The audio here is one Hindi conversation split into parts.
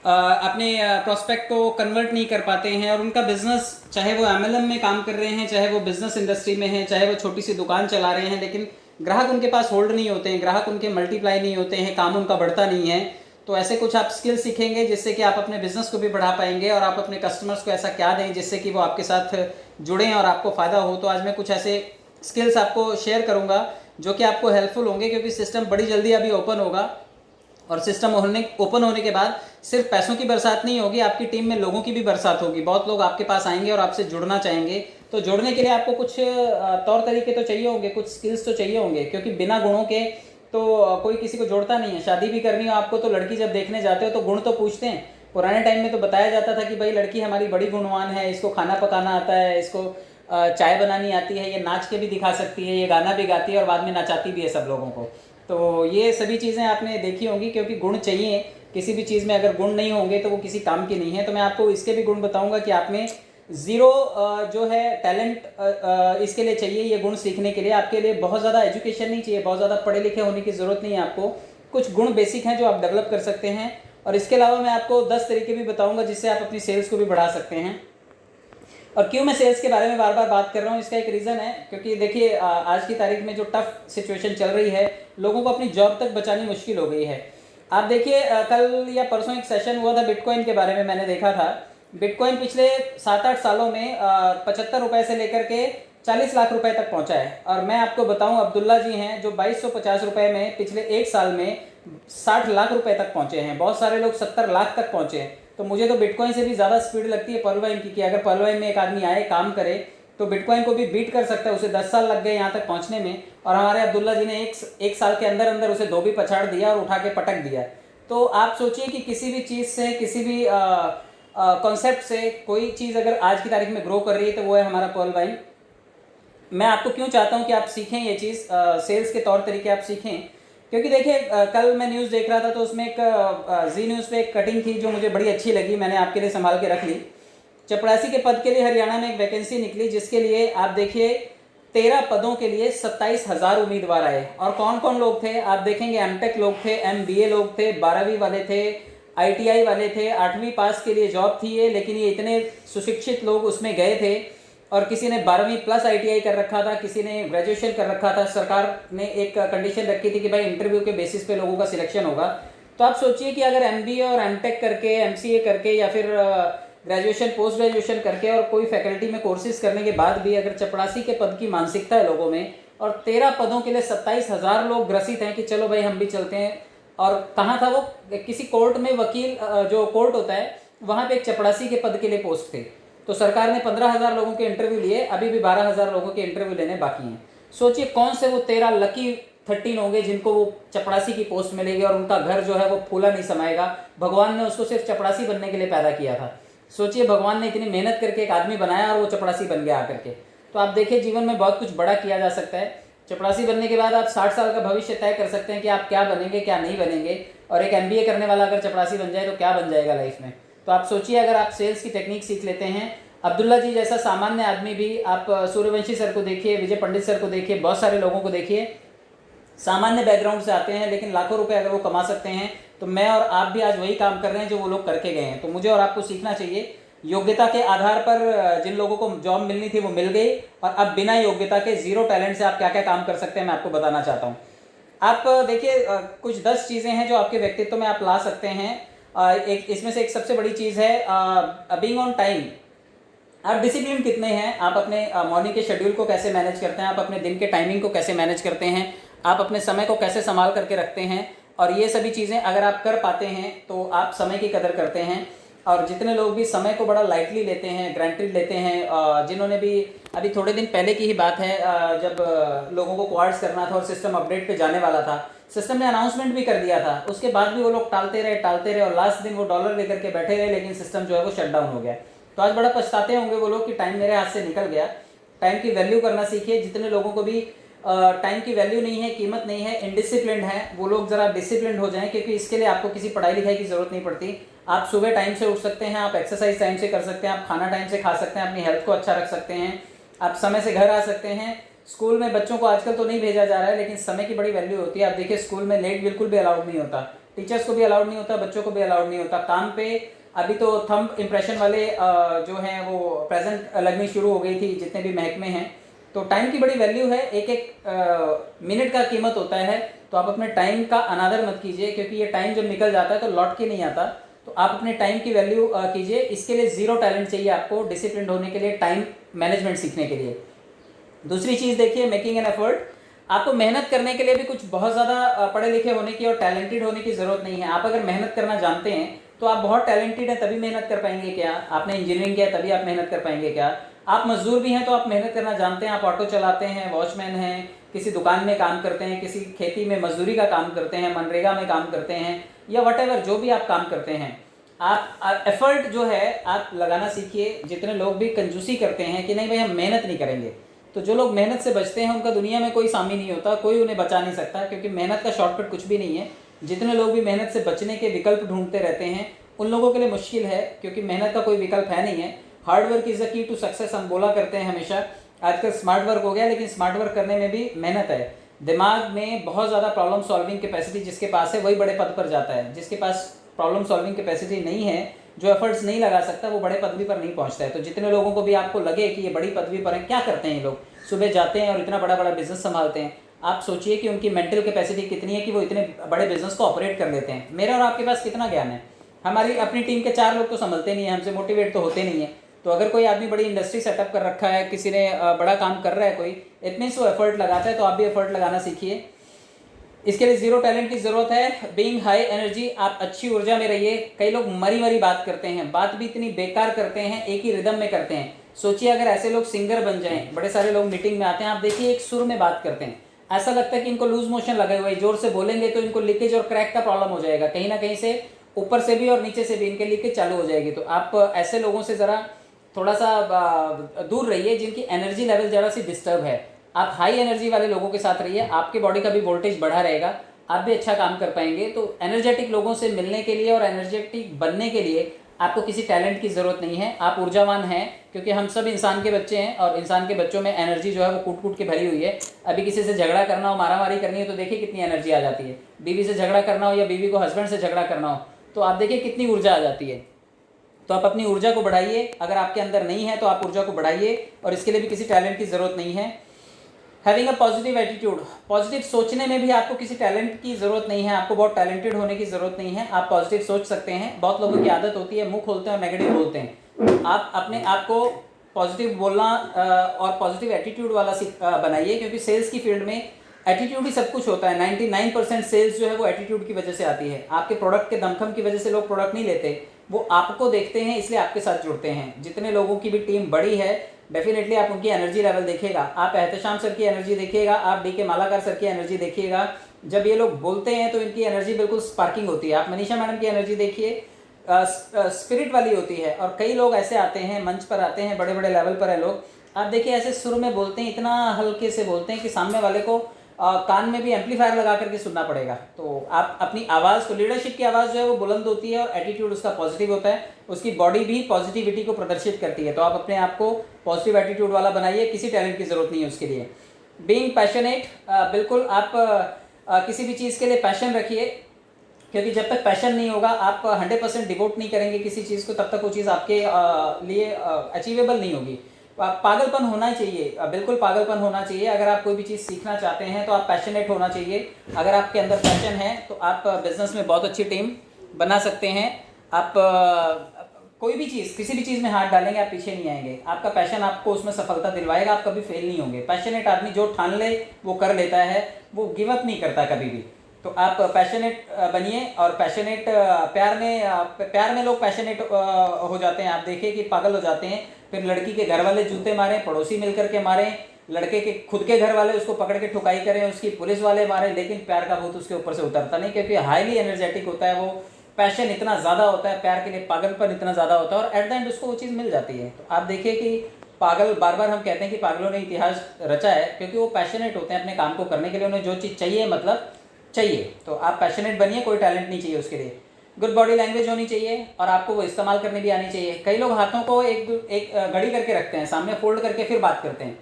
अपने प्रोस्पेक्ट को कन्वर्ट नहीं कर पाते हैं और उनका बिजनेस, चाहे वो एमएलएम में काम कर रहे हैं, चाहे वो बिजनेस इंडस्ट्री में है, चाहे वो छोटी सी दुकान चला रहे हैं, लेकिन ग्राहक उनके पास होल्ड नहीं होते हैं, ग्राहक उनके मल्टीप्लाई नहीं होते हैं, काम उनका बढ़ता नहीं है। तो ऐसे कुछ आप स्किल सीखेंगे जिससे कि आप अपने बिजनेस को भी बढ़ा पाएंगे और आप अपने कस्टमर्स को ऐसा क्या दें जिससे कि वो आपके साथ जुड़ें और आपको फ़ायदा हो। तो आज मैं कुछ ऐसे स्किल्स आपको शेयर करूँगा जो कि आपको हेल्पफुल होंगे, क्योंकि सिस्टम बड़ी जल्दी अभी ओपन होगा और सिस्टम ओपन होने के बाद सिर्फ पैसों की बरसात नहीं होगी, आपकी टीम में लोगों की भी बरसात होगी। बहुत लोग आपके पास आएंगे और आपसे जुड़ना चाहेंगे। तो जुड़ने के लिए आपको कुछ तौर तरीके तो चाहिए होंगे, कुछ स्किल्स तो चाहिए होंगे, क्योंकि बिना गुणों के तो कोई किसी को जोड़ता नहीं है। शादी भी करनी हो आपको तो लड़की जब देखने जाते हो तो गुण तो पूछते हैं। पुराने टाइम में तो बताया जाता था कि भाई लड़की हमारी बड़ी गुणवान है, इसको खाना पकाना आता है, इसको चाय बनानी आती है, ये नाच के भी दिखा सकती है, ये गाना भी गाती है और बाद में नचाती भी है सब लोगों को। तो ये सभी चीज़ें आपने देखी होंगी, क्योंकि गुण चाहिए किसी भी चीज़ में। अगर गुण नहीं होंगे तो वो किसी काम की नहीं है। तो मैं आपको इसके भी गुण बताऊंगा कि आप में ज़ीरो जो है टैलेंट इसके लिए चाहिए। ये गुण सीखने के लिए आपके लिए बहुत ज़्यादा एजुकेशन नहीं चाहिए, बहुत ज़्यादा पढ़े लिखे होने की ज़रूरत नहीं है आपको। कुछ गुण बेसिक हैं जो आप डेवलप कर सकते हैं। और इसके अलावा मैं आपको 10 तरीके भी बताऊंगा जिससे आप अपनी सेल्स को भी बढ़ा सकते हैं। और क्यों मैं सेल्स के बारे में बार बार बात कर रहा हूँ, इसका एक रीज़न है, क्योंकि देखिए आज की तारीख में जो टफ सिचुएशन चल रही है, लोगों को अपनी जॉब तक बचानी मुश्किल हो गई है। आप देखिए कल या परसों एक सेशन हुआ था बिटकॉइन के बारे में, मैंने देखा था बिटकॉइन पिछले 7-8 सालों में 75 रुपये से लेकर के 40 लाख रुपए तक पहुंचा है। और मैं आपको बताऊं, अब्दुल्ला जी हैं जो 2250 रुपये में पिछले एक साल में 60 लाख रुपए तक पहुंचे हैं। बहुत सारे लोग 70 लाख तक पहुंचे हैं। तो मुझे तो बिटकॉइन से भी ज़्यादा स्पीड लगती है पर्ल वाइन की, कि अगर पर्ल वाइन में एक आदमी आए काम करे तो बिटकॉइन को भी बीट कर सकता है। उसे 10 साल लग गए यहाँ तक पहुँचने में, और हमारे अब्दुल्ला जी ने एक साल के अंदर अंदर उसे धोबी पछाड़ दिया और उठा के पटक दिया। तो आप सोचिए कि किसी भी चीज़ से, किसी भी कॉन्सेप्ट से कोई चीज़ अगर आज की तारीख में ग्रो कर रही है तो वो है हमारा पर्ल वाइन। मैं आपको क्यों चाहता हूँ कि आप सीखें ये चीज़, सेल्स के तौर तरीके आप सीखें, क्योंकि देखिए कल मैं न्यूज़ देख रहा था तो उसमें एक जी न्यूज़ पे एक कटिंग थी जो मुझे बड़ी अच्छी लगी, मैंने आपके लिए संभाल के रख ली। चपरासी के पद के लिए हरियाणा में एक वैकेंसी निकली, जिसके लिए आप देखिए 13 पदों के लिए 27,000 उम्मीदवार आए। और कौन कौन लोग थे आप देखेंगे, एमटेक लोग थे, एमबीए लोग थे, 12वीं वाले थे, आईटीआई वाले थे, 8वीं पास के लिए जॉब थी ये, लेकिन ये इतने सुशिक्षित लोग उसमें गए थे। और किसी ने 12वीं प्लस आईटीआई कर रखा था, किसी ने ग्रेजुएशन कर रखा था। सरकार ने एक कंडीशन रखी थी कि भाई इंटरव्यू के बेसिस पे लोगों का सिलेक्शन होगा। तो आप सोचिए कि अगर एमबीए और एमटेक करके, एमसीए करके या फिर ग्रेजुएशन पोस्ट ग्रेजुएशन करके और कोई फैकल्टी में कोर्सेज करने के बाद भी अगर चपरासी के पद की मानसिकता है लोगों में, और 13 पदों के लिए 27,000 लोग ग्रसित हैं कि चलो भाई हम भी चलते हैं। और कहाँ था वो, किसी कोर्ट में वकील, जो कोर्ट होता है वहाँ पे एक चपरासी के पद के लिए पोस्ट थे। तो सरकार ने 15,000 लोगों के इंटरव्यू लिए, अभी भी 12,000 लोगों के इंटरव्यू लेने बाकी हैं। सोचिए कौन से वो 13 लकी 13 होंगे जिनको वो चपरासी की पोस्ट मिलेगी और उनका घर जो है वो फूला नहीं समाएगा। भगवान ने उसको सिर्फ चपरासी बनने के लिए पैदा किया था। सोचिए भगवान ने इतनी मेहनत करके एक आदमी बनाया और वो चपरासी बन गया आकर के। तो आप देखिए जीवन में बहुत कुछ बड़ा किया जा सकता है। चपरासी बनने के बाद आप 60 साल का भविष्य तय कर सकते हैं कि आप क्या बनेंगे क्या नहीं बनेंगे। और एक एमबीए करने वाला अगर चपरासी बन जाए तो क्या बन जाएगा लाइफ में। तो आप सोचिए अगर आप सेल्स की टेक्निक सीख लेते हैं, अब्दुल्ला जी जैसा सामान्य आदमी भी, आप सूर्यवंशी सर को देखिए, विजय पंडित सर को देखिए, बहुत सारे लोगों को देखिए, सामान्य बैकग्राउंड से आते हैं लेकिन लाखों रुपए अगर वो कमा सकते हैं, तो मैं और आप भी आज वही काम कर रहे हैं जो वो लोग करके गए हैं। तो मुझे और आपको सीखना चाहिए। योग्यता के आधार पर जिन लोगों को जॉब मिलनी थी वो मिल गई, और अब बिना योग्यता के, जीरो टैलेंट से आप क्या क्या काम कर सकते हैं मैं आपको बताना चाहता हूँ। आप देखिए कुछ 10 चीज़ें हैं जो आपके व्यक्तित्व में आप ला सकते हैं। एक इसमें से एक सबसे बड़ी चीज़ है बीइंग ऑन टाइम। आप डिसिप्लिन कितने हैं, आप अपने मॉर्निंग के शेड्यूल को कैसे मैनेज करते हैं, आप अपने दिन के टाइमिंग को कैसे मैनेज करते हैं, आप अपने समय को कैसे संभाल करके रखते हैं। और ये सभी चीज़ें अगर आप कर पाते हैं तो आप समय की कदर करते हैं। और जितने लोग भी समय को बड़ा लाइटली लेते हैं, ग्रांटेड लेते हैं, जिन्होंने भी, अभी थोड़े दिन पहले की ही बात है, जब लोगों को क्वार्ट्स करना था और सिस्टम अपडेट पे जाने वाला था, सिस्टम ने अनाउंसमेंट भी कर दिया था, उसके बाद भी वो लोग टालते रहे और लास्ट दिन वो डॉलर लेकर के बैठे रहे, लेकिन सिस्टम जो है वो शट डाउन हो गया। तो आज बड़ा पछताते होंगे वो लोग कि टाइम मेरे हाथ से निकल गया। टाइम की वैल्यू करना सीखिए। जितने लोगों को भी टाइम की वैल्यू नहीं है, कीमत नहीं है, इनडिसिप्लिन्ड है, वो लोग ज़रा डिसिप्लिन्ड हो जाएं, क्योंकि इसके लिए आपको किसी पढ़ाई लिखाई की ज़रूरत नहीं पड़ती। आप सुबह टाइम से उठ सकते हैं, आप एक्सरसाइज टाइम से कर सकते हैं, आप खाना टाइम से खा सकते हैं, अपनी हेल्थ को अच्छा रख सकते हैं, आप समय से घर आ सकते हैं। स्कूल में बच्चों को आजकल तो नहीं भेजा जा रहा है, लेकिन समय की बड़ी वैल्यू होती है। आप देखिए स्कूल में लेट बिल्कुल भी अलाउड नहीं होता। टीचर्स को भी अलाउड नहीं होता, बच्चों को भी अलाउड नहीं होता। काम पे अभी तो थंब इम्प्रेशन वाले जो हैं वो प्रेजेंट लगनी शुरू हो गई थी जितने भी महकमे हैं। तो टाइम की बड़ी वैल्यू है, एक एक मिनट का कीमत होता है। तो आप अपने टाइम का अनादर मत कीजिए, क्योंकि ये टाइम जब निकल जाता है तो लौट के नहीं आता। तो आप अपने टाइम की वैल्यू कीजिए। इसके लिए ज़ीरो टैलेंट चाहिए आपको डिसिप्लिन होने के लिए, टाइम मैनेजमेंट सीखने के लिए। दूसरी चीज़ देखिए, मेकिंग एन एफर्ट। आपको मेहनत करने के लिए भी कुछ बहुत ज़्यादा पढ़े लिखे होने की और टैलेंटेड होने की ज़रूरत नहीं है। आप अगर मेहनत करना जानते हैं तो आप बहुत टैलेंटेड हैं तभी मेहनत कर पाएंगे क्या? आपने इंजीनियरिंग किया तभी आप मेहनत कर पाएंगे क्या? आप मजदूर भी हैं तो आप मेहनत करना जानते हैं, आप ऑटो चलाते हैं, वॉचमैन हैं, किसी दुकान में काम करते हैं, किसी खेती में मजदूरी का काम करते हैं, मनरेगा में काम करते हैं, या वट जो भी आप काम करते हैं, आप एफर्ट जो है आप लगाना सीखिए। जितने लोग भी कंजूसी करते हैं कि नहीं भाई हम मेहनत नहीं करेंगे, तो जो लोग मेहनत से बचते हैं उनका दुनिया में कोई सामी नहीं होता, कोई उन्हें बचा नहीं सकता, क्योंकि मेहनत का शॉर्टकट कुछ भी नहीं है। जितने लोग भी मेहनत से बचने के विकल्प ढूंढते रहते हैं उन लोगों के लिए मुश्किल है, क्योंकि मेहनत का कोई विकल्प है नहीं है। Hard work is the key to success हम बोला करते हैं हमेशा। आजकल स्मार्ट वर्क हो गया, लेकिन स्मार्ट वर्क करने में भी मेहनत है। दिमाग में बहुत ज़्यादा प्रॉब्लम सॉल्विंग कैपेसिटी जिसके पास है वही बड़े पद पर जाता है। जिसके पास प्रॉब्लम सॉल्विंग कैपेसिटी नहीं है, जो एफर्ट्स नहीं लगा सकता, वो बड़े पदवी पर नहीं पहुंचता है। तो जितने लोगों को भी आपको लगे कि ये बड़ी पदवी पर हैं, क्या करते हैं ये लोग? सुबह जाते हैं और इतना बड़ा बड़ा बिजनेस संभालते हैं। आप सोचिए कि उनकी मेंटल कैपेसिटी कितनी है कि वो इतने बड़े बिजनेस को ऑपरेट कर लेते हैं। मेरे और आपके पास कितना ज्ञान है? हमारी अपनी टीम के 4 लोग तो संभलते नहीं है, हमसे मोटिवेट तो होते नहीं है। तो अगर कोई आदमी बड़ी इंडस्ट्री सेटअप कर रखा है, किसी ने बड़ा काम कर रहा है कोई, इट मीन्स वो एफर्ट लगाता है। तो आप भी एफर्ट लगाना सीखिए। इसके लिए ज़ीरो टैलेंट की ज़रूरत है। बीइंग हाई एनर्जी, आप अच्छी ऊर्जा में रहिए। कई लोग मरी मरी बात करते हैं, बात भी इतनी बेकार करते हैं, एक ही रिदम में करते हैं। सोचिए अगर ऐसे लोग सिंगर बन जाएं। बड़े सारे लोग मीटिंग में आते हैं, आप देखिए एक सुर में बात करते हैं, ऐसा लगता है कि इनको लूज मोशन लगे हुए, जोर से बोलेंगे तो इनको लीकेज और क्रैक का प्रॉब्लम हो जाएगा, कहीं ना कहीं से ऊपर से भी और नीचे से भी इनके लीकेज चालू हो जाएगी। तो आप ऐसे लोगों से ज़रा थोड़ा सा दूर रहिए जिनकी एनर्जी लेवल ज़रा सी डिस्टर्ब है। आप हाई एनर्जी वाले लोगों के साथ रहिए, आपके बॉडी का भी वोल्टेज बढ़ा रहेगा, आप भी अच्छा काम कर पाएंगे। तो एनर्जेटिक लोगों से मिलने के लिए और एनर्जेटिक बनने के लिए आपको किसी टैलेंट की ज़रूरत नहीं है। आप ऊर्जावान हैं, क्योंकि हम सब इंसान के बच्चे हैं और इंसान के बच्चों में एनर्जी जो है वो कूट कूट के भरी हुई है। अभी किसी से झगड़ा करना हो, मारामारी करनी हो, तो देखिए कितनी एनर्जी आ जाती है। बीवी से झगड़ा करना हो या बीवी को हस्बैंड से झगड़ा करना हो, तो आप देखिए कितनी ऊर्जा आ जाती है। तो आप अपनी ऊर्जा को बढ़ाइए। अगर आपके अंदर नहीं है तो आप ऊर्जा को बढ़ाइए, और इसके लिए भी किसी टैलेंट की ज़रूरत नहीं है। Having a positive attitude, positive सोचने में भी आपको किसी टैलेंट की ज़रूरत नहीं है, आपको बहुत टैलेंटेड होने की ज़रूरत नहीं है। आप पॉजिटिव सोच सकते हैं। बहुत लोगों की आदत होती है मुंह खोलते हैं और नेगेटिव बोलते हैं। आप अपने आप को पॉजिटिव बोलना और पॉजिटिव एटीट्यूड वाला बनाइए, क्योंकि सेल्स की फील्ड में एटीट्यूड ही सब कुछ होता है। 99% सेल्स जो है वो एटीट्यूड की वजह से आती है। आपके प्रोडक्ट के दमखम की वजह से लोग प्रोडक्ट नहीं लेते, वो आपको देखते हैं, इसलिए आपके साथ जुड़ते हैं। जितने लोगों की भी टीम बड़ी है, डेफिनेटली आप उनकी एनर्जी लेवल देखिएगा। आप एहतशाम सर की एनर्जी देखिएगा, आप डी के मालाकार सर की एनर्जी देखिएगा। जब ये लोग बोलते हैं तो इनकी एनर्जी बिल्कुल स्पार्किंग होती है। आप मनीषा मैडम की एनर्जी देखिए, स्पिरिट वाली होती है। और कई लोग ऐसे आते हैं, मंच पर आते हैं, बड़े बड़े लेवल पर है लोग, आप देखिए ऐसे सुर में बोलते हैं, इतना हल्के से बोलते हैं कि सामने वाले को कान में भी एम्पलीफायर लगा करके सुनना पड़ेगा। तो आप अपनी आवाज़ को, लीडरशिप की आवाज़ जो है वो बुलंद होती है और एटीट्यूड उसका पॉजिटिव होता है, उसकी बॉडी भी पॉजिटिविटी को प्रदर्शित करती है। तो आप अपने आप को पॉजिटिव एटीट्यूड वाला बनाइए, किसी टैलेंट की ज़रूरत नहीं है उसके लिए। बीइंग पैशनेट, बिल्कुल आप किसी भी चीज़ के लिए पैशन रखिए, क्योंकि जब तक पैशन नहीं होगा, आप 100% डिवोट नहीं करेंगे किसी चीज़ को, तब तक वो चीज़ आपके लिए अचीवेबल नहीं होगी। पागलपन होना चाहिए, बिल्कुल पागलपन होना चाहिए। अगर आप कोई भी चीज़ सीखना चाहते हैं तो आप पैशनेट होना चाहिए। अगर आपके अंदर पैशन है तो आप बिजनेस में बहुत अच्छी टीम बना सकते हैं। आप कोई भी चीज़, किसी भी चीज़ में हाथ डालेंगे, आप पीछे नहीं आएंगे। आपका पैशन आपको उसमें सफलता दिलवाएगा, आप कभी फेल नहीं होंगे। पैशनेट आदमी जो ठान ले वो कर लेता है, वो गिव अप नहीं करता कभी भी। तो आप पैशनेट बनिए। और पैशनेट, प्यार में लोग पैशनेट हो जाते हैं। आप देखिए कि पागल हो जाते हैं, फिर लड़की के घर वाले जूते मारें, पड़ोसी मिलकर के मारें, लड़के के खुद के घर वाले उसको पकड़ के ठुकाई करें, उसकी पुलिस वाले मारें, लेकिन प्यार का भूत उसके ऊपर से उतरता नहीं, क्योंकि हाईली एनर्जेटिक होता है वो। पैशन इतना ज़्यादा होता है, प्यार के लिए पागलपन इतना ज़्यादा होता है, और एट द एंड उसको वो चीज़ मिल जाती है। तो आप देखिए कि पागल, बार बार हम कहते हैं कि पागलों ने इतिहास रचा है, क्योंकि वो पैशनेट होते हैं अपने काम को करने के लिए। उन्हें जो चीज़ चाहिए, मतलब चाहिए। तो आप पैशनेट बनिए, कोई टैलेंट नहीं चाहिए उसके लिए। गुड बॉडी लैंग्वेज होनी चाहिए, और आपको वो इस्तेमाल करनी भी आनी चाहिए। कई लोग हाथों को एक घड़ी करके रखते हैं, सामने फोल्ड करके फिर बात करते हैं,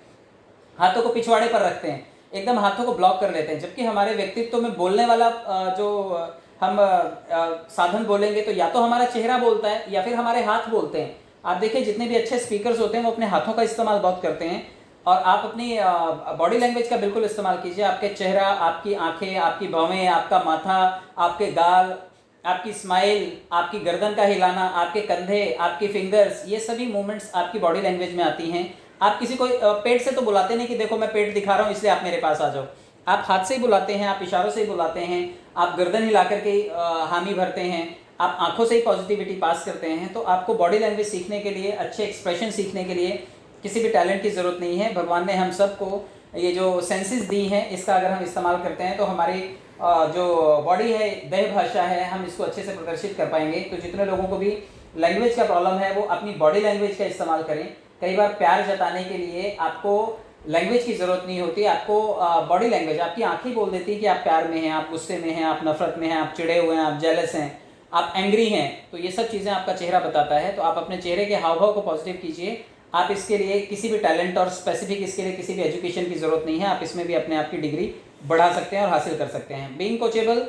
हाथों को पिछवाड़े पर रखते हैं, एकदम हाथों को ब्लॉक कर लेते हैं। जबकि हमारे व्यक्तित्व में बोलने वाला जो हम साधन बोलेंगे तो या तो हमारा चेहरा बोलता है या फिर हमारे हाथ बोलते हैं। आप देखिए जितने भी अच्छे स्पीकर्स होते हैं वो अपने हाथों का इस्तेमाल बहुत करते हैं। और आप अपनी बॉडी लैंग्वेज का बिल्कुल इस्तेमाल कीजिए। आपके चेहरा, आपकी आंखें, आपकी भौवें, आपका माथा, आपके गाल, आपकी स्माइल, आपकी गर्दन का हिलाना, आपके कंधे, आपकी फिंगर्स, ये सभी मूवमेंट्स आपकी बॉडी लैंग्वेज में आती हैं। आप किसी को पेट से तो बुलाते नहीं कि देखो मैं पेट दिखा रहा हूँ इसलिए आप मेरे पास आ जाओ। आप हाथ से ही बुलाते हैं, आप इशारों से ही बुलाते हैं, आप गर्दन हिला करके हामी भरते हैं, आप आंखों से ही पॉजिटिविटी पास करते हैं। तो आपको बॉडी लैंग्वेज सीखने के लिए, अच्छे एक्सप्रेशन सीखने के लिए किसी भी टैलेंट की ज़रूरत नहीं है। भगवान ने हम सबको ये जो सेंसेस दी हैं इसका अगर हम इस्तेमाल करते हैं तो हमारी जो बॉडी है, देह भाषा है, हम इसको अच्छे से प्रदर्शित कर पाएंगे। तो जितने लोगों को भी लैंग्वेज का प्रॉब्लम है वो अपनी बॉडी लैंग्वेज का इस्तेमाल करें। कई बार प्यार जताने के लिए आपको लैंग्वेज की ज़रूरत नहीं होती, आपको बॉडी लैंग्वेज, आपकी आंखें बोल देती है कि आप प्यार में हैं, आप गुस्से में हैं, आप नफरत में हैं, आप चिड़े हुए हैं, आप जेलस हैं, आप एंग्री हैं। तो ये सब चीज़ें आपका चेहरा बताता है। तो आप अपने चेहरे के हाव भाव को पॉजिटिव कीजिए। आप इसके लिए किसी भी टैलेंट और स्पेसिफिक इसके लिए किसी भी एजुकेशन की ज़रूरत नहीं है। आप इसमें भी अपने आप की डिग्री बढ़ा सकते हैं और हासिल कर सकते हैं। बीइंग कोचेबल,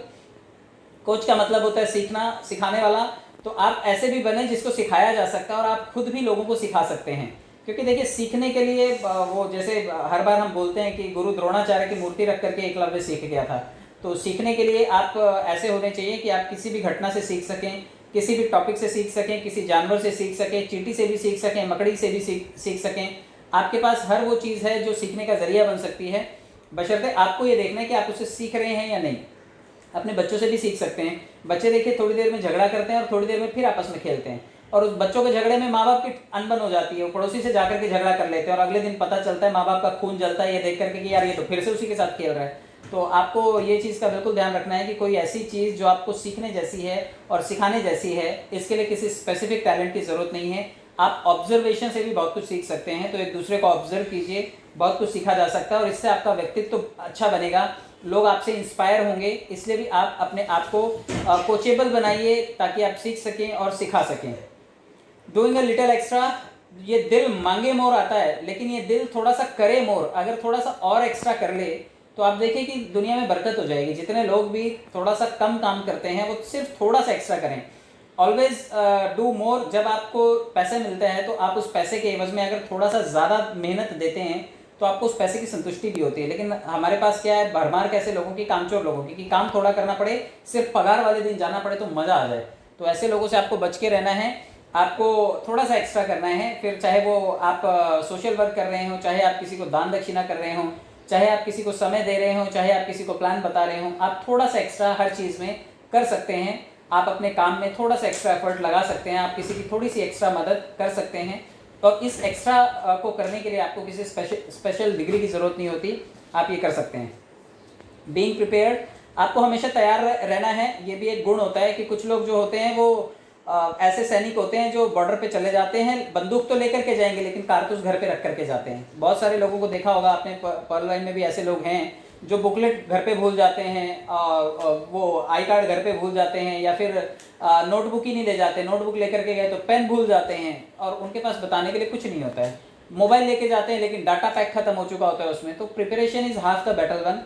कोच का मतलब होता है सीखना, सिखाने वाला। तो आप ऐसे भी बने जिसको सिखाया जा सकता है और आप खुद भी लोगों को सिखा सकते हैं। क्योंकि देखिए सीखने के लिए वो जैसे हर बार हम बोलते हैं कि गुरु द्रोणाचार्य की मूर्ति रख करके एकलव्य सीख गया था। तो सीखने के लिए आप ऐसे होने चाहिए कि आप किसी भी घटना से सीख सकें, किसी भी टॉपिक से सीख सकें, किसी जानवर से सीख सकें, चींटी से भी सीख सकें, मकड़ी से भी सीख सकें। आपके पास हर वो चीज़ है जो सीखने का जरिया बन सकती है, बशर्ते आपको ये देखना है कि आप उससे सीख रहे हैं या नहीं। अपने बच्चों से भी सीख सकते हैं। बच्चे देखिए थोड़ी देर में झगड़ा करते हैं और थोड़ी देर में फिर आपस में खेलते हैं, और उस बच्चों के झगड़े में माँ बाप की अनबन हो जाती है। वो पड़ोसी से जाकर के झगड़ा कर लेते हैं और अगले दिन पता चलता है माँ बाप का खून जलता है ये देख करके कि यार ये तो फिर से उसी के साथ खेल रहा है। तो आपको ये चीज़ का बिल्कुल ध्यान रखना है कि कोई ऐसी चीज़ जो आपको सीखने जैसी है और सिखाने जैसी है, इसके लिए किसी स्पेसिफिक टैलेंट की ज़रूरत नहीं है। आप ऑब्जर्वेशन से भी बहुत कुछ सीख सकते हैं। तो एक दूसरे को ऑब्जर्व कीजिए, बहुत कुछ सीखा जा सकता है और इससे आपका व्यक्तित्व तो अच्छा बनेगा, लोग आपसे इंस्पायर होंगे। इसलिए भी आप अपने आप को कोचेबल बनाइए ताकि आप सीख सकें और सिखा सकें। डूइंग अ लिटिल एक्स्ट्रा, ये दिल मांगे मोर आता है लेकिन ये दिल थोड़ा सा करे मोर। अगर थोड़ा सा और एक्स्ट्रा कर ले तो आप देखिए कि दुनिया में बरकत हो जाएगी। जितने लोग भी थोड़ा सा कम काम करते हैं वो सिर्फ थोड़ा सा एक्स्ट्रा करें। Always do more. जब आपको पैसे मिलते हैं तो आप उस पैसे के एवज में अगर थोड़ा सा ज़्यादा मेहनत देते हैं तो आपको उस पैसे की संतुष्टि भी होती है। लेकिन हमारे पास क्या है, भरमार कैसे लोगों की, कामचोर लोगों की, कि काम थोड़ा करना पड़े, सिर्फ पगार वाले दिन जाना पड़े तो मज़ा आ जाए। तो ऐसे लोगों से आपको बच के रहना है। आपको थोड़ा सा एक्स्ट्रा करना है। फिर चाहे वो आप सोशल वर्क कर रहे हो, चाहे आप किसी को दान दक्षिणा कर रहे हो, चाहे आप किसी को समय दे रहे हो, चाहे आप किसी को प्लान बता रहे हो, आप थोड़ा सा एक्स्ट्रा हर चीज़ में कर सकते हैं। आप अपने काम में थोड़ा सा एक्स्ट्रा एफर्ट लगा सकते हैं, आप किसी की थोड़ी सी एक्स्ट्रा मदद कर सकते हैं। और इस एक्स्ट्रा को करने के लिए आपको किसी स्पेशल डिग्री की ज़रूरत नहीं होती, आप ये कर सकते हैं। बीइंग प्रिपेयर्ड, आपको हमेशा तैयार रहना है। ये भी एक गुण होता है कि कुछ लोग जो होते हैं वो ऐसे सैनिक होते हैं जो बॉर्डर पे चले जाते हैं, बंदूक तो लेकर के जाएंगे लेकिन कारतूस घर पे रख करके जाते हैं। बहुत सारे लोगों को देखा होगा आपने, पर्ल लाइन में भी ऐसे लोग हैं जो बुकलेट घर पे भूल जाते हैं, वो आई कार्ड घर पे भूल जाते हैं, या फिर नोटबुक ही नहीं ले जाते, नोटबुक लेकर के गए तो पेन भूल जाते हैं और उनके पास बताने के लिए कुछ नहीं होता है। मोबाइल लेके जाते हैं लेकिन डाटा पैक खत्म हो चुका होता है उसमें। तो preparation is half the battle one.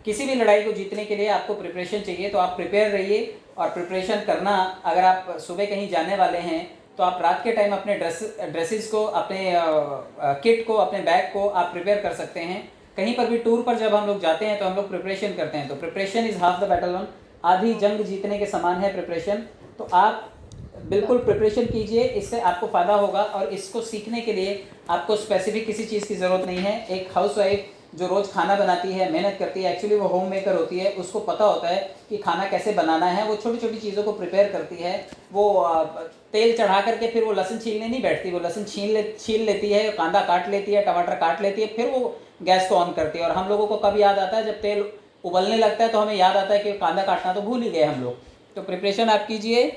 किसी भी लड़ाई को जीतने के लिए आपको प्रिपरेशन चाहिए, तो आप प्रिपेयर रहिए। और प्रिपरेशन करना, अगर आप सुबह कहीं जाने वाले हैं तो आप रात के टाइम अपने ड्रेसेस को, अपने किट को, अपने बैग को आप प्रिपेयर कर सकते हैं। कहीं पर भी टूर पर जब हम लोग जाते हैं तो हम लोग प्रिपरेशन करते हैं। तो preparation is half the battle one. आधी जंग जीतने के समान है प्रिपरेशन। तो आप बिल्कुल प्रिपरेशन कीजिए, इससे आपको फ़ायदा होगा। और इसको सीखने के लिए आपको स्पेसिफिक किसी चीज़ की ज़रूरत नहीं है। एक हाउसवाइफ जो रोज़ खाना बनाती है, मेहनत करती है, एक्चुअली वो होम मेकर होती है, उसको पता होता है कि खाना कैसे बनाना है। वो छोटी छोटी चीज़ों को प्रिपेयर करती है। वो तेल चढ़ा करके फिर वो लहसुन छीलने नहीं बैठती, वो लहसुन छील लेती है, कांदा काट लेती है, टमाटर काट लेती है, फिर वो गैस को ऑन करती है। और हम लोगों को कब याद आता है, जब तेल उबलने लगता है तो हमें याद आता है कि कांदा काटना तो भूल ही गए हम लोग। तो प्रिपरेशन आप कीजिए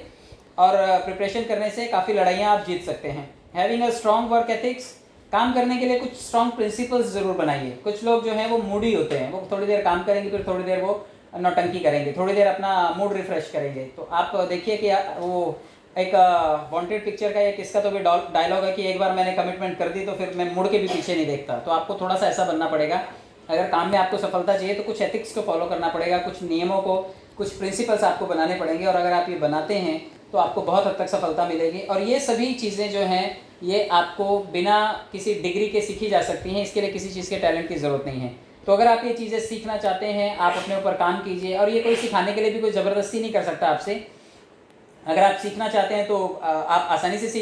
और प्रिपरेशन करने से काफ़ी लड़ाइयाँ आप जीत सकते हैं। Having a strong work ethics, काम करने के लिए कुछ स्ट्रॉन्ग प्रिंसिपल्स ज़रूर बनाइए। कुछ लोग जो हैं वो मूडी होते हैं, वो थोड़ी देर काम करेंगे फिर थोड़ी देर वो नौटंकी करेंगे, थोड़ी देर अपना मूड रिफ्रेश करेंगे। तो आप देखिए कि वो एक वांटेड पिक्चर का एक इसका तो भी डायलॉग है कि एक बार मैंने कमिटमेंट कर दी तो फिर मैं मुड़ के भी पीछे नहीं देखता। तो आपको थोड़ा सा ऐसा बनना पड़ेगा। अगर काम में आपको सफलता चाहिए तो कुछ एथिक्स को फॉलो करना पड़ेगा, कुछ नियमों को, कुछ प्रिंसिपल्स आपको बनाने पड़ेंगे, और अगर आप ये बनाते हैं तो आपको बहुत हद तक सफलता मिलेगी। और ये सभी चीज़ें जो हैं ये आपको बिना किसी डिग्री के सीखी जा सकती हैं, इसके लिए किसी चीज़ के टैलेंट की ज़रूरत नहीं है। तो अगर आप ये चीज़ें सीखना चाहते हैं, आप अपने ऊपर काम कीजिए, और ये कोई सिखाने के लिए भी कोई ज़बरदस्ती नहीं कर सकता आपसे। अगर आप सीखना चाहते हैं तो आप आसानी से सीख